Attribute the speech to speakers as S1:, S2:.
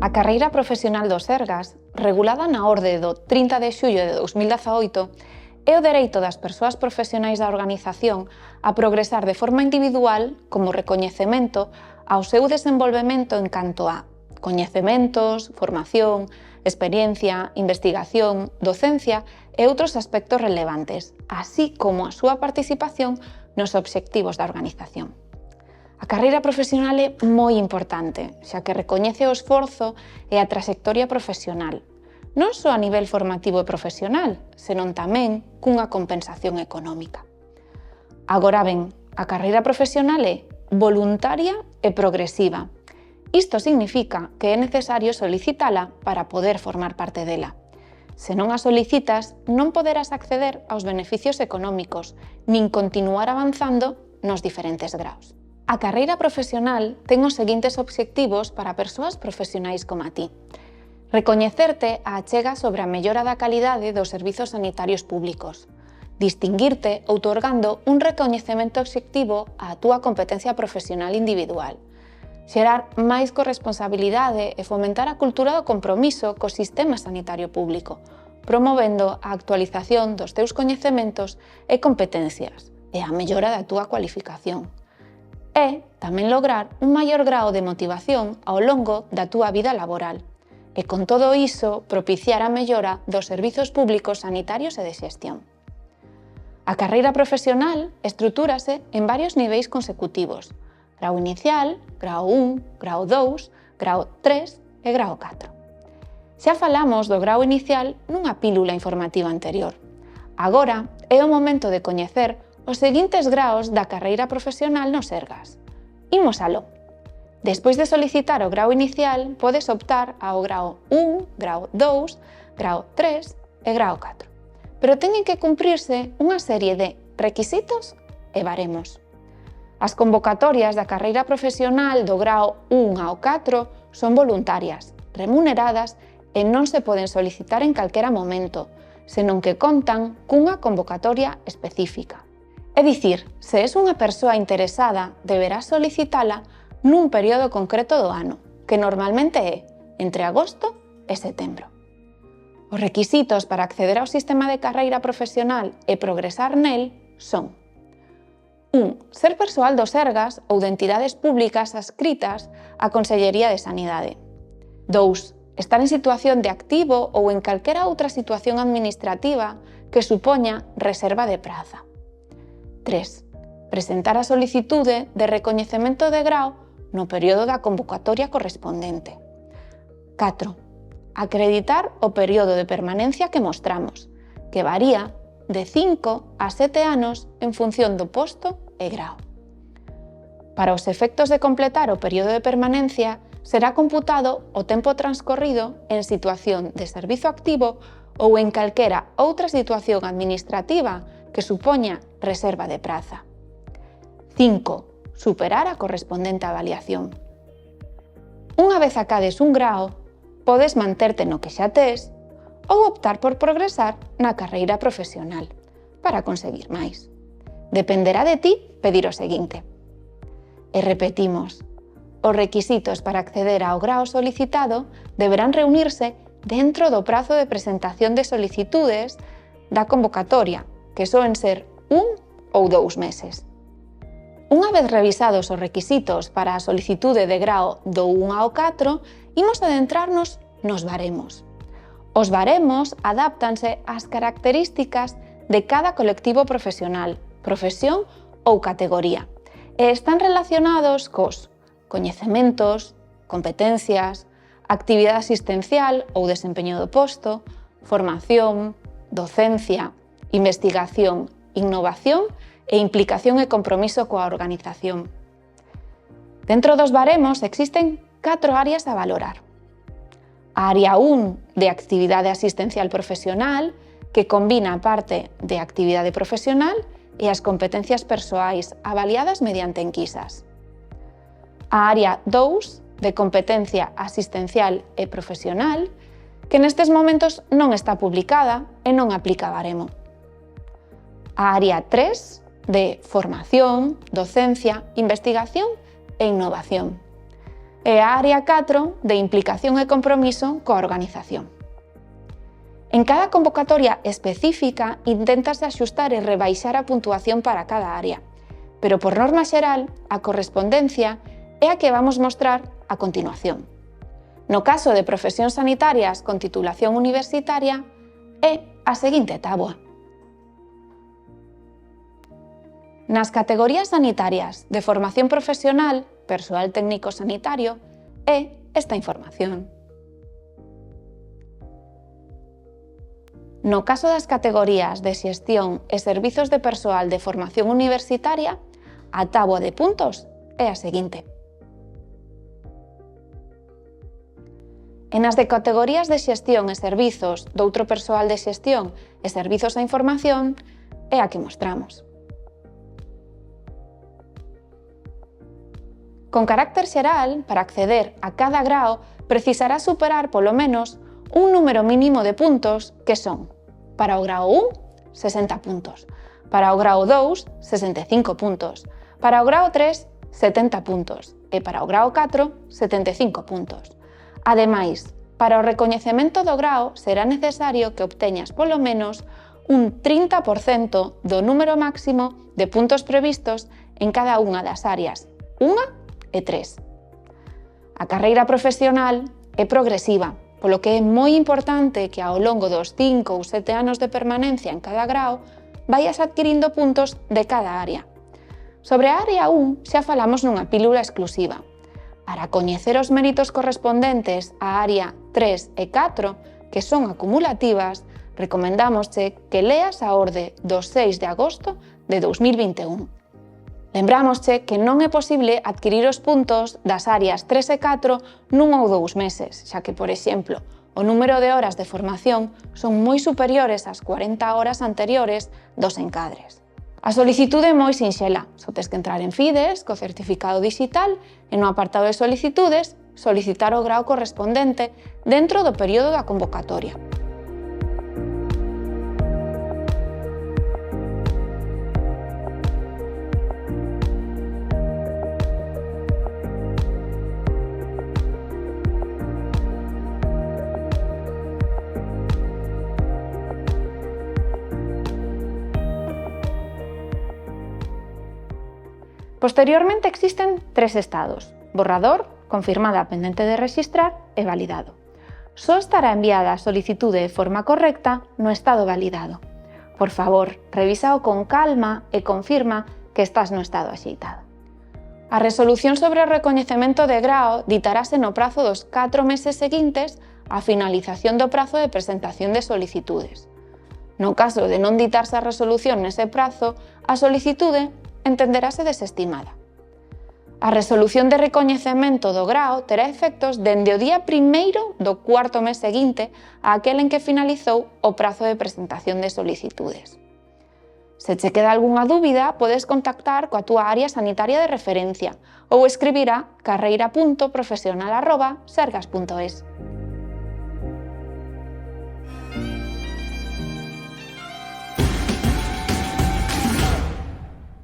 S1: A carreira profesional do Sergas, regulada na orde do 30 de xullo de 2018, é o dereito das persoas profesionais da organización a progresar de forma individual como recoñecemento ao seu desenvolvemento en canto a coñecementos, formación, experiencia, investigación, docencia e outros aspectos relevantes, así como a súa participación nos obxectivos da organización. A carreira profesional é moi importante, xa que recoñece o esforzo e a traxectoria profesional, non só a nivel formativo e profesional, senón tamén cunha compensación económica. Agora ben, a carreira profesional é voluntaria e progresiva. Isto significa que é necesario solicitala para poder formar parte dela. Se non a solicitas, non poderás acceder aos beneficios económicos, nin continuar avanzando nos diferentes graos. A carreira profesional ten os seguintes obxectivos para persoas profesionais como a ti. Recoñecerte a achega sobre a mellora da calidade dos servizos sanitarios públicos. Distinguirte outorgando un recoñecemento obxectivo á túa competencia profesional individual. Xerar máis corresponsabilidade e fomentar a cultura do compromiso co sistema sanitario público, promovendo a actualización dos teus coñecementos e competencias e a mellora da túa cualificación. E tamén lograr un maior grao de motivación ao longo da túa vida laboral e con todo iso propiciar a mellora dos servizos públicos sanitarios e de xestión. A carreira profesional estrutúrase en varios niveis consecutivos: grau inicial, grau 1, grau 2, grau 3 e grau 4. Xa falamos do grau inicial nunha pílula informativa anterior. Agora é o momento de coñecer os seguintes graos da carreira profesional no Sergas. Imos aló. Despois de solicitar o grau inicial, podes optar ao grau 1, grau 2, grau 3 e grau 4. Pero teñen que cumprirse unha serie de requisitos e baremos. As convocatorias da carreira profesional do grau 1 ao 4 son voluntarias, remuneradas e non se poden solicitar en calquera momento, senón que contan cunha convocatoria específica. É dicir, se és unha persoa interesada, deberás solicitala nun período concreto do ano, que normalmente é entre agosto e setembro. Os requisitos para acceder ao sistema de carreira profesional e progresar nel son: 1. Ser persoal do Sergas ou de entidades públicas adscritas á Consellería de Sanidade. 2. Estar en situación de activo ou en calquera outra situación administrativa que supoña reserva de praza. 3. Presentar a solicitude de recoñecemento de grao no período da convocatoria correspondente. 4. Acreditar o período de permanencia que mostramos, que varía de 5 a 7 anos en función do posto e grao. Para os efectos de completar o período de permanencia, será computado o tempo transcorrido en situación de servizo activo ou en calquera outra situación administrativa que supoña reserva de praza. 5. Superar a correspondente avaliación. Unha vez acades un grao, podes manterte no que xa tes ou optar por progresar na carreira profesional para conseguir máis. Dependerá de ti pedir o seguinte. E repetimos, os requisitos para acceder ao grao solicitado deberán reunirse dentro do prazo de presentación de solicitudes da convocatoria, que soen ser 1 ou 2 meses. Unha vez revisados os requisitos para a solicitude de grao do 1 ao 4, imos adentrarnos nos baremos. Os baremos adáptanse ás características de cada colectivo profesional, profesión ou categoría e están relacionados cos coñecementos, competencias, actividade asistencial ou desempeño do posto, formación, docencia, investigación, innovación e implicación e compromiso coa organización. Dentro dos baremos existen 4 áreas a valorar. A área 1 de actividade asistencial profesional, que combina a parte de actividade profesional e as competencias persoais avaliadas mediante enquisas. A área 2 de competencia asistencial e profesional, que nestes momentos non está publicada e non aplica baremo. A área 3 de formación, docencia, investigación e innovación. e a área 4 de implicación e compromiso coa organización. En cada convocatoria específica inténtase axustar e rebaixar a puntuación para cada área, pero por norma xeral a correspondencia é a que vamos mostrar a continuación. No caso de profesións sanitarias con titulación universitaria é a seguinte táboa. Nas categorías sanitarias de formación profesional, persoal técnico sanitario, é esta información. No caso das categorías de xestión e servizos de persoal de formación universitaria, a táboa de puntos é a seguinte. E nas de categorías de xestión e servizos doutro persoal de xestión e servizos da información é a que mostramos. Con carácter xeral, para acceder a cada grao, precisará superar polo menos un número mínimo de puntos que son, para o grao 1, 60 puntos, para o grao 2, 65 puntos, para o grao 3, 70 puntos e para o grao 4, 75 puntos. Ademais, para o recoñecemento do grao será necesario que obteñas polo menos un 30% do número máximo de puntos previstos en cada unha das áreas 1 e 3. A carreira profesional é progresiva, polo que é moi importante que ao longo dos 5 ou 7 anos de permanencia en cada grao vayas adquirindo puntos de cada área. Sobre a área 1 xa falamos nunha pílula exclusiva. Para coñecer os méritos correspondentes á área 3 e 4, que son acumulativas, recomendámosche que leas a orde do 6 de agosto de 2021. Lembrámosche que non é posible adquirir os puntos das áreas 3 e 4 nun ou 2 meses, xa que, por exemplo, o número de horas de formación son moi superiores ás 40 horas anteriores dos encadres. A solicitude é moi sinxela, só tes que entrar en Fides, co certificado digital, e no apartado de solicitudes, solicitar o grao correspondente dentro do período da convocatoria. Posteriormente existen 3 estados: borrador, confirmada pendente de rexistrar e validado. Só estará enviada a solicitude de forma correcta no estado validado. Por favor, revísao con calma e confirma que estás no estado axeitado. A resolución sobre o recoñecemento de grao ditarase no prazo dos 4 meses seguintes á finalización do prazo de presentación de solicitudes. No caso de non ditarse a resolución nese prazo, a solicitude entenderase desestimada. A resolución de recoñecemento do grao terá efectos dende o día 1º do 4º mes seguinte a aquel en que finalizou o prazo de presentación de solicitudes. Se che queda algunha dúbida, podes contactar coa túa área sanitaria de referencia ou escribir a carreira.profesional@sergas.es.